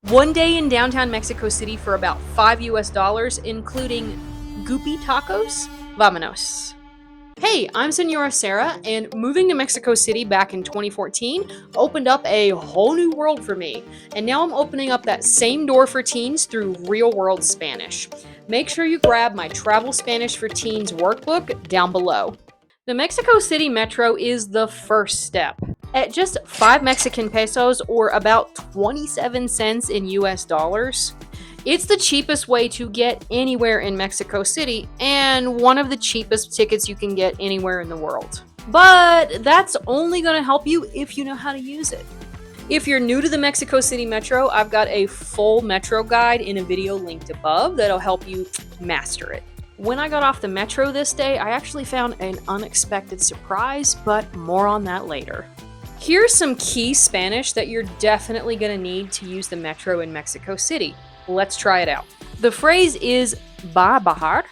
One day in downtown Mexico City for about $5 US, including goopy tacos. Vámonos. Hey, I'm Senora Sarah, and moving to Mexico City back in 2014 opened up a whole new world for me. And now I'm opening up that same door for teens through Real World Spanish. Make sure you grab my Travel Spanish for Teens workbook down below. The Mexico City Metro is the first step. At just 5 Mexican pesos, or about 27 cents in US dollars, it's the cheapest way to get anywhere in Mexico City, and one of the cheapest tickets you can get anywhere in the world. But that's only going to help you if you know how to use it. If you're new to the Mexico City Metro, I've got a full Metro guide in a video linked above that'll help you master it. When I got off the Metro this day, I actually found an unexpected surprise, but more on that later. Here's some key Spanish that you're definitely going to need to use the Metro in Mexico City. Let's try it out. The phrase is va bajar.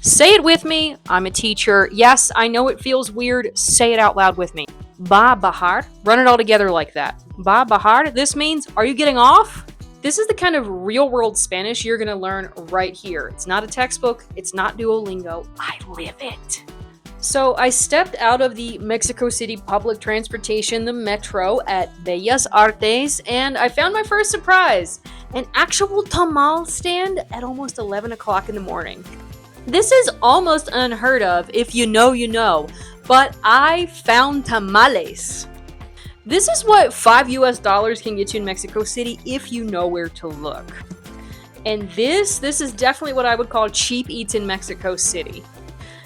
Say it with me. I'm a teacher. Yes, I know it feels weird. Say it out loud with me. Va bajar. Run it all together like that. Va bajar. This means, are you getting off? This is the kind of real world Spanish you're going to learn right here. It's not a textbook. It's not Duolingo. I live it. So I stepped out of the Mexico City public transportation, the Metro, at Bellas Artes, and I found my first surprise. An actual tamal stand at almost 11 o'clock in the morning. This is almost unheard of. If you know, you know. But I found tamales. This is what $5 can get you in Mexico City if you know where to look. And this is definitely what I would call cheap eats in Mexico City.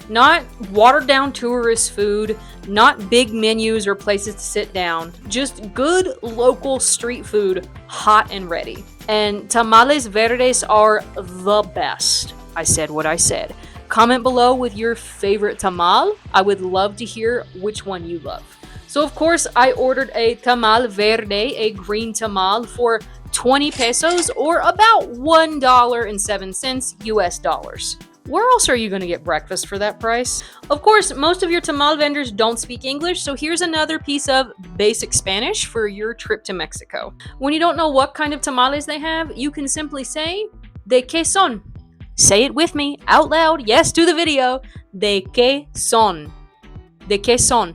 Not watered down tourist food, not big menus or places to sit down, just good local street food, hot and ready. And tamales verdes are the best. I said what I said. Comment below with your favorite tamal. I would love to hear which one you love. So of course I ordered a tamal verde, a green tamal, for 20 pesos, or about $1.07 US dollars. Where else are you going to get breakfast for that price? Of course, most of your tamal vendors don't speak English, so here's another piece of basic Spanish for your trip to Mexico. When you don't know what kind of tamales they have, you can simply say, ¿de qué son? Say it with me, out loud. Yes, do the video. ¿De qué son? ¿De qué son?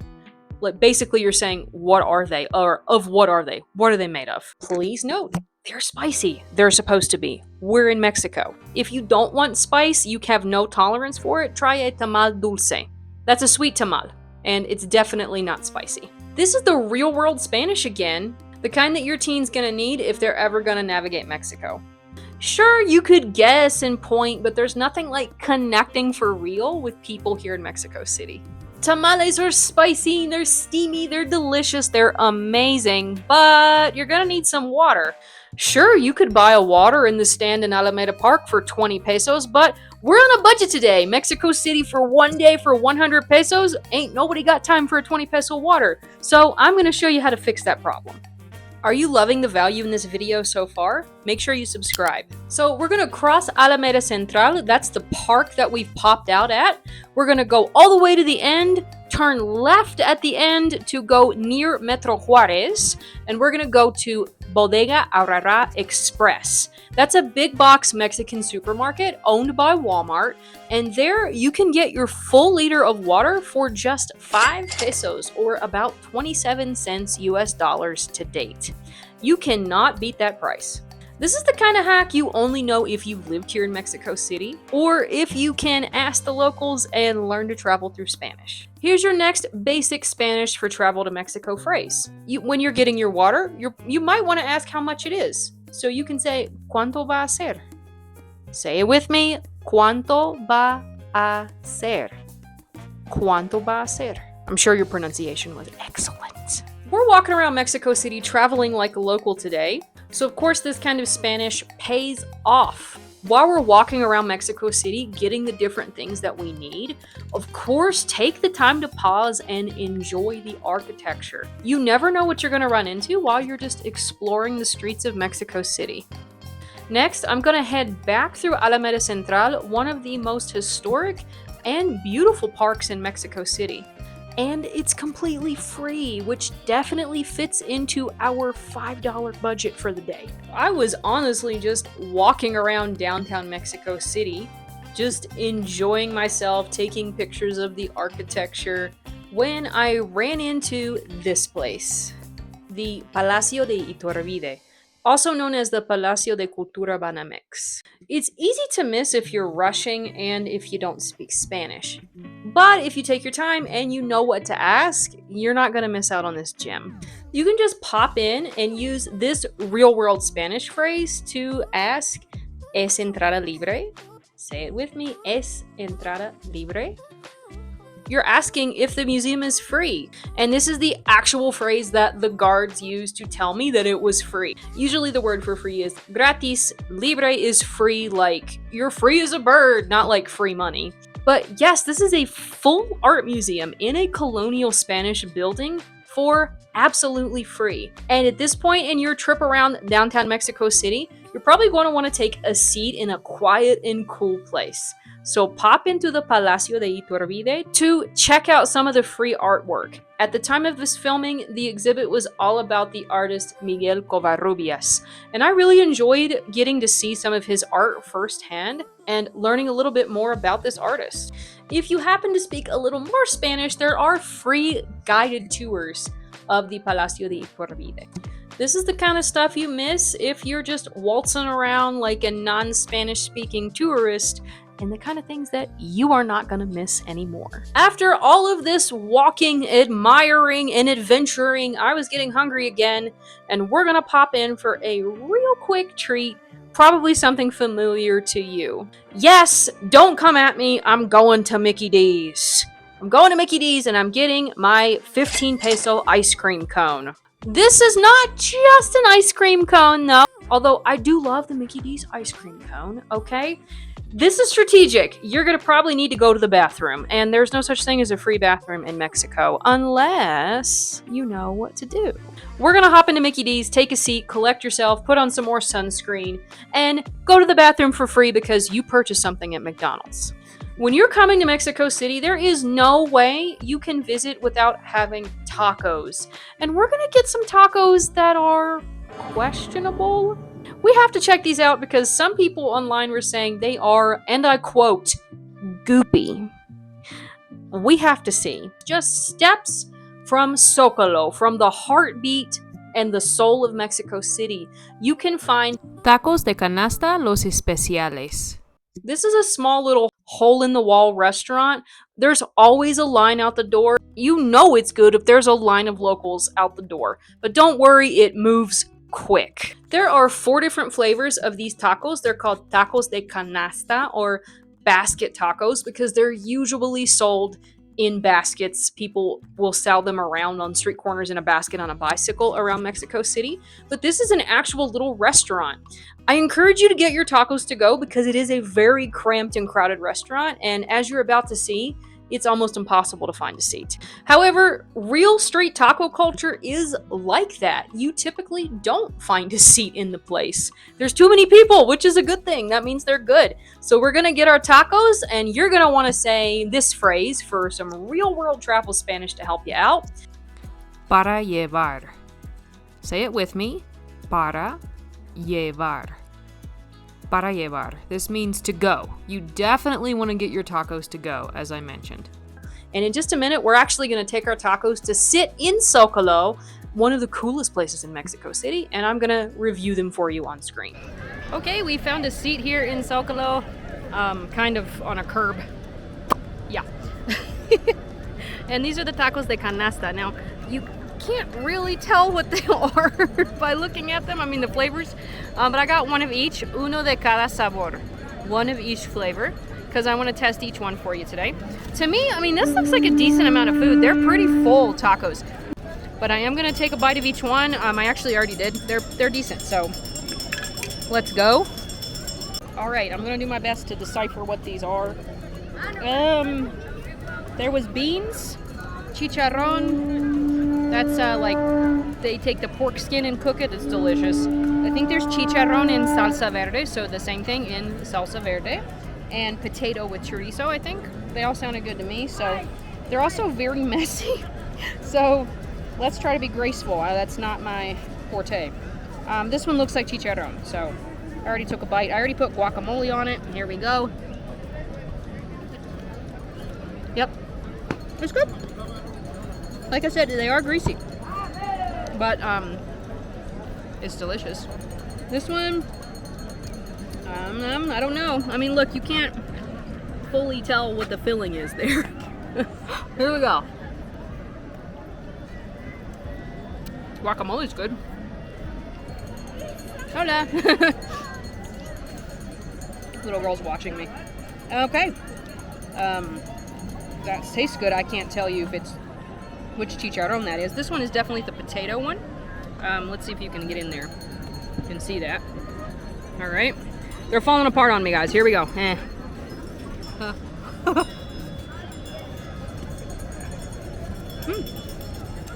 Like, basically, you're saying, what are they? Or of what are they? What are they made of? Please note, they're spicy. They're supposed to be. We're in Mexico. If you don't want spice, you have no tolerance for it, try a tamal dulce. That's a sweet tamal, and it's definitely not spicy. This is the real world Spanish again, the kind that your teen's gonna need if they're ever gonna navigate Mexico. Sure, you could guess and point, but there's nothing like connecting for real with people here in Mexico City. Tamales are spicy, they're steamy, they're delicious, they're amazing, but you're gonna need some water. Sure, you could buy a water in the stand in Alameda Park for 20 pesos, but we're on a budget today. Mexico City for one day for 100 pesos, ain't nobody got time for a 20 peso water. So I'm going to show you how to fix that problem. Are you loving the value in this video so far? Make sure you subscribe. So we're going to cross Alameda Central. That's the park that we've popped out at. We're going to go all the way to the end, turn left at the end to go near Metro Juarez, and we're going to go to Bodega Aurrera Express. That's a big box Mexican supermarket owned by Walmart, and there you can get your full liter of water for just 5 pesos, or about 27 cents US dollars to date. You cannot beat that price. This is the kind of hack you only know if you've lived here in Mexico City, or if you can ask the locals and learn to travel through Spanish. Here's your next basic Spanish for travel to Mexico phrase. When you're getting your water, you might want to ask how much it is. So you can say, ¿Cuánto va a ser? Say it with me. ¿Cuánto va a ser? ¿Cuánto va a ser? I'm sure your pronunciation was excellent. We're walking around Mexico City traveling like a local today. So of course this kind of Spanish pays off. While we're walking around Mexico City getting the different things that we need, of course take the time to pause and enjoy the architecture. You never know what you're going to run into while you're just exploring the streets of Mexico City. Next, I'm going to head back through Alameda Central, one of the most historic and beautiful parks in Mexico City. and it's completely free, which definitely fits into our $5 budget for the day. I was honestly just walking around downtown Mexico City, just enjoying myself, taking pictures of the architecture, when I ran into this place, the Palacio de Iturbide, also known as the Palacio de Cultura Banamex. It's easy to miss if you're rushing and if you don't speak Spanish. But if you take your time and you know what to ask, you're not going to miss out on this gem. You can just pop in and use this real-world Spanish phrase to ask, ¿Es entrada libre? Say it with me, ¿Es entrada libre? You're asking if the museum is free. And this is the actual phrase that the guards used to tell me that it was free. Usually the word for free is gratis. Libre is free, like you're free as a bird, not like free money. But yes, this is a full art museum in a colonial Spanish building for absolutely free. And at this point in your trip around downtown Mexico City, you're probably going to want to take a seat in a quiet and cool place. So pop into the Palacio de Iturbide to check out some of the free artwork. At the time of this filming, the exhibit was all about the artist Miguel Covarrubias, and I really enjoyed getting to see some of his art firsthand and learning a little bit more about this artist. If you happen to speak a little more Spanish, there are free guided tours of the Palacio de Iturbide. This is the kind of stuff you miss if you're just waltzing around like a non-Spanish speaking tourist, and the kind of things that you are not going to miss anymore. After all of this walking, admiring, and adventuring, I was getting hungry again, and we're going to pop in for a real quick treat, probably something familiar to you. Yes, don't come at me, I'm going to Mickey D's. I'm going to Mickey D's and I'm getting my 15 peso ice cream cone. This is not just an ice cream cone though, although I do love the Mickey D's ice cream cone, okay? This is strategic. You're going to probably need to go to the bathroom, and there's no such thing as a free bathroom in Mexico unless you know what to do. We're going to hop into Mickey D's, take a seat, collect yourself, put on some more sunscreen, and go to the bathroom for free because you purchased something at McDonald's. When you're coming to Mexico City, there is no way you can visit without having tacos. And we're going to get some tacos that are questionable. We have to check these out because some people online were saying they are, and I quote, goopy. We have to see. Just steps from Zócalo, from the heartbeat and the soul of Mexico City, you can find Tacos de Canasta Los Especiales. This is a small little hole-in-the-wall restaurant. There's always a line out the door. You know it's good if there's a line of locals out the door. But don't worry, it moves quick. There are 4 different flavors of these tacos. They're called tacos de canasta or basket tacos because they're usually sold in baskets. People will sell them around on street corners in a basket on a bicycle around Mexico City. But this is an actual little restaurant. I encourage you to get your tacos to go because it is a very cramped and crowded restaurant. And as you're about to see, it's almost impossible to find a seat. However, real street taco culture is like that. You typically don't find a seat in the place. There's too many people, which is a good thing. That means they're good. So we're gonna get our tacos, and you're gonna wanna say this phrase for some real-world travel Spanish to help you out. Para llevar. Say it with me. Para llevar. Para llevar. This means to go. You definitely want to get your tacos to go, as I mentioned. And in just a minute, we're actually going to take our tacos to sit in Zócalo, one of the coolest places in Mexico City, and I'm going to review them for you on screen. Okay, we found a seat here in Zócalo, kind of on a curb. Yeah. And these are the tacos de canasta. Now, you can't really tell what they are by looking at them. I mean, the flavors, but I got one of each, uno de cada sabor, one of each flavor, because I want to test each one for you today. To me, I mean, this looks like a decent amount of food. They're pretty full tacos, but I am going to take a bite of each one. I actually already did. They're decent, so let's go. All right, I'm going to do my best to decipher what these are. There was beans, chicharrón. That's like they take the pork skin and cook it. It's delicious. I think there's chicharrón in salsa verde, so the same thing in salsa verde, and potato with chorizo. I think they all sounded good to me. So They're also very messy. So let's try to be graceful. That's not my forte. This one looks like chicharron, so I already took a bite. I already put guacamole on it. Here we go. Yep, it's good. Like I said, they are greasy, but it's delicious. This one, I don't know. I mean, look, you can't fully tell what the filling is there. Here we go. Guacamole's good. Hola. Little girl's watching me. Okay. That tastes good. I can't tell you if it's which chicharron that is. This one is definitely the potato one. Let's see if you can get in there. You can see that. All right. They're falling apart on me, guys. Here we go.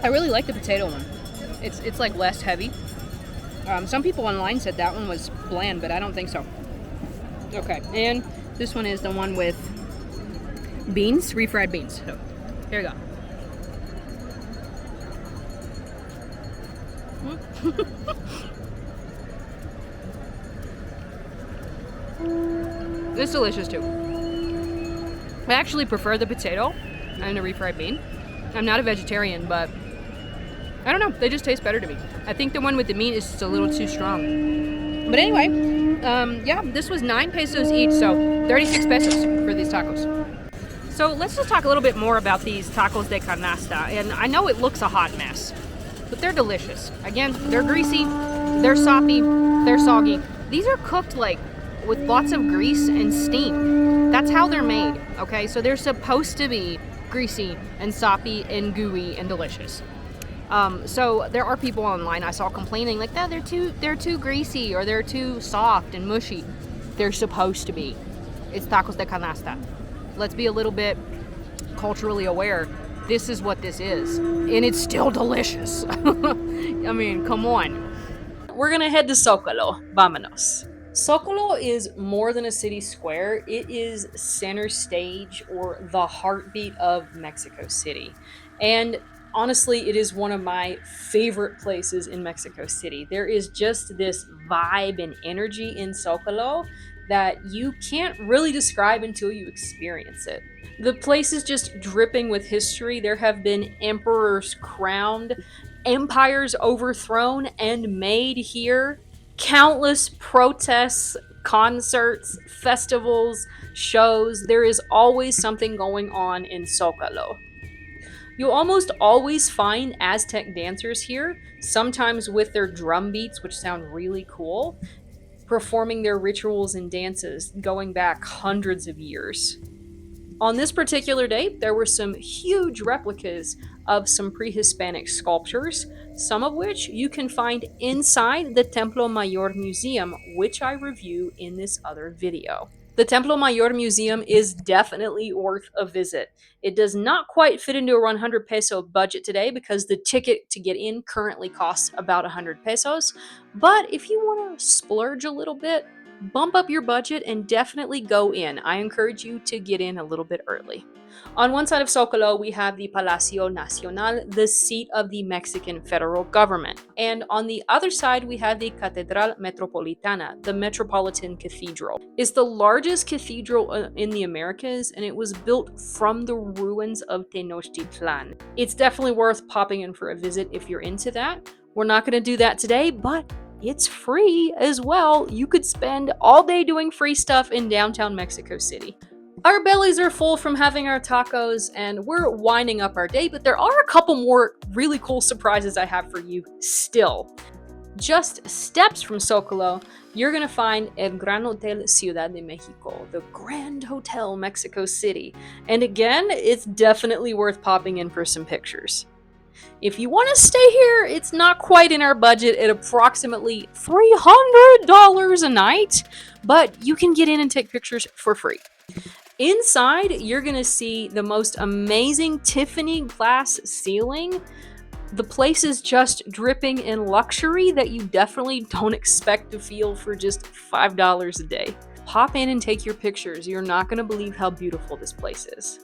I really like the potato one. It's like less heavy. Some people online said that one was bland, but I don't think so. Okay, and this one is the one with beans, refried beans. So here we go. It's delicious too. I actually prefer the potato and the refried bean. I'm not a vegetarian, but I don't know, they just taste better to me. I think the one with the meat is just a little too strong. But anyway, yeah, this was 9 pesos each, so 36 pesos for these tacos. So let's just talk a little bit more about these tacos de canasta. And I know it looks a hot mess, but they're delicious. Again, they're greasy, they're soppy, they're soggy. These are cooked like with lots of grease and steam. That's how they're made, okay? So they're supposed to be greasy and soppy and gooey and delicious. So there are people online I saw complaining like, "No, they're too greasy or they're too soft and mushy." They're supposed to be. It's tacos de canasta. Let's be a little bit culturally aware. This is what this is, and it's still delicious. I mean, come on. We're gonna head to Zocalo. Vámonos. Zocalo is more than a city square. It is center stage, or the heartbeat of Mexico City. And honestly, it is one of my favorite places in Mexico City. There is just this vibe and energy in Zocalo that you can't really describe until you experience it. The place is just dripping with history. There have been emperors crowned, empires overthrown and made here, countless protests, concerts, festivals, shows. There is always something going on in Zocalo. You'll almost always find Aztec dancers here, sometimes with their drum beats, which sound really cool, performing their rituals and dances going back hundreds of years. On this particular day, there were some huge replicas of some pre-Hispanic sculptures, some of which you can find inside the Templo Mayor Museum, which I review in this other video. The Templo Mayor Museum is definitely worth a visit. It does not quite fit into a 100 peso budget today because the ticket to get in currently costs about 100 pesos. But if you want to splurge a little bit, bump up your budget and definitely go in. I encourage you to get in a little bit early. On one side of Zocalo, we have the Palacio Nacional, the seat of the Mexican federal government. And on the other side, we have the Catedral Metropolitana, the Metropolitan Cathedral. It's the largest cathedral in the Americas, and it was built from the ruins of Tenochtitlan. It's definitely worth popping in for a visit if you're into that. We're not going to do that today, but it's free as well. You could spend all day doing free stuff in downtown Mexico City. Our bellies are full from having our tacos, and we're winding up our day, but there are a couple more really cool surprises I have for you still. Just steps from Zocalo, you're going to find El Gran Hotel Ciudad de Mexico, the Grand Hotel Mexico City. And again, it's definitely worth popping in for some pictures. If you want to stay here, it's not quite in our budget at approximately $300 a night, but you can get in and take pictures for free. Inside, you're going to see the most amazing Tiffany glass ceiling. The place is just dripping in luxury that you definitely don't expect to feel for just $5 a day. Pop in and take your pictures. You're not going to believe how beautiful this place is.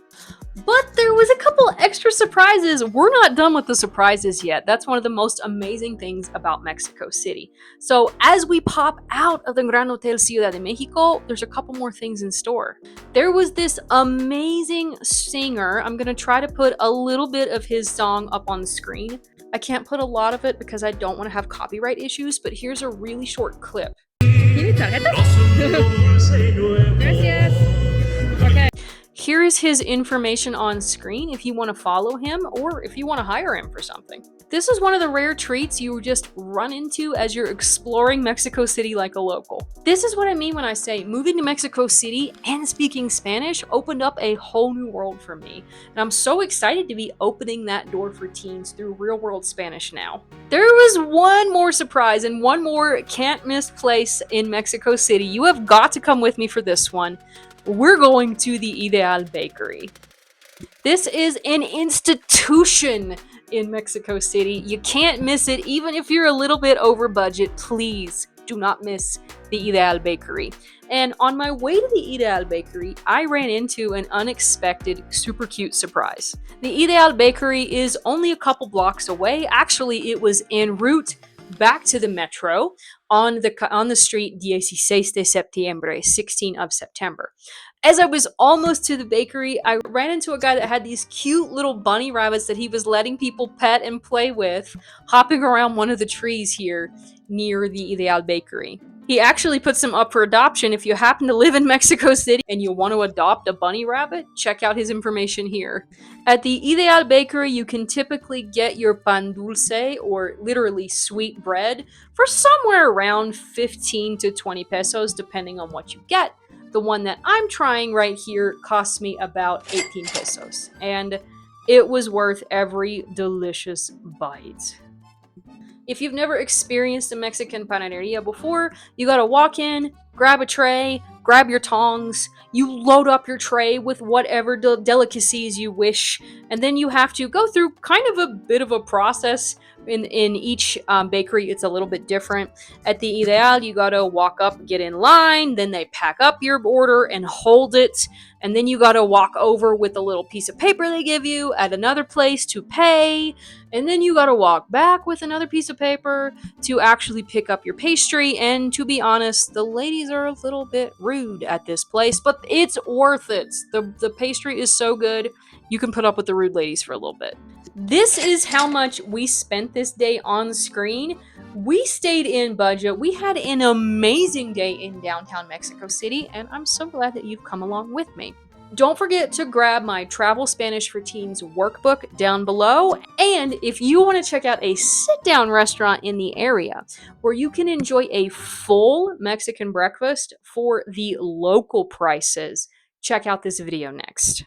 But there was a couple extra surprises. We're not done with the surprises yet. That's one of the most amazing things about Mexico City. So as we pop out of the Gran Hotel Ciudad de Mexico, there's a couple more things in store. There was this amazing singer. I'm going to try to put a little bit of his song up on the screen. I can't put a lot of it because I don't want to have copyright issues, but here's a really short clip. Gracias. Okay. Here is his information on screen if you want to follow him or if you want to hire him for something. This is one of the rare treats you just run into as you're exploring Mexico City like a local. This is what I mean when I say moving to Mexico City and speaking Spanish opened up a whole new world for me. And I'm so excited to be opening that door for teens through real world Spanish now. There was one more surprise and one more can't miss place in Mexico City. You have got to come with me for this one. We're going to the Ideal Bakery. This is an institution in Mexico City. You can't miss it, even if you're a little bit over budget. Please do not miss the Ideal Bakery. And on my way to the Ideal Bakery, I ran into an unexpected, super cute surprise. The Ideal Bakery is only a couple blocks away. Actually, it was en route back to the metro on the street 16 de septiembre, 16 of September. As I was almost to the bakery, I ran into a guy that had these cute little bunny rabbits that he was letting people pet and play with, hopping around one of the trees here near the Ideal Bakery. He actually puts them up for adoption. If you happen to live in Mexico City and you want to adopt a bunny rabbit, check out his information here. At the Ideal Bakery, you can typically get your pan dulce, or literally sweet bread, for somewhere around 15 to 20 pesos, depending on what you get. The one that I'm trying right here costs me about 18 pesos, and it was worth every delicious bite. If you've never experienced a Mexican panaderia before, you gotta walk in, grab a tray, grab your tongs, you load up your tray with whatever delicacies you wish, and then you have to go through kind of a bit of a process. In each bakery, it's a little bit different. At the Ideal, you gotta walk up, get in line, then they pack up your order and hold it, and then you gotta walk over with a little piece of paper they give you at another place to pay, and then you gotta walk back with another piece of paper to actually pick up your pastry. And to be honest, the ladies are a little bit rude at this place, but it's worth it. The pastry is so good, you can put up with the rude ladies for a little bit. This is how much we spent this day on screen. We stayed in budget. We had an amazing day in downtown Mexico City, and I'm so glad that you've come along with me. Don't forget to grab my Travel Spanish for Teens workbook down below. And if you want to check out a sit-down restaurant in the area where you can enjoy a full Mexican breakfast for the local prices, check out this video next.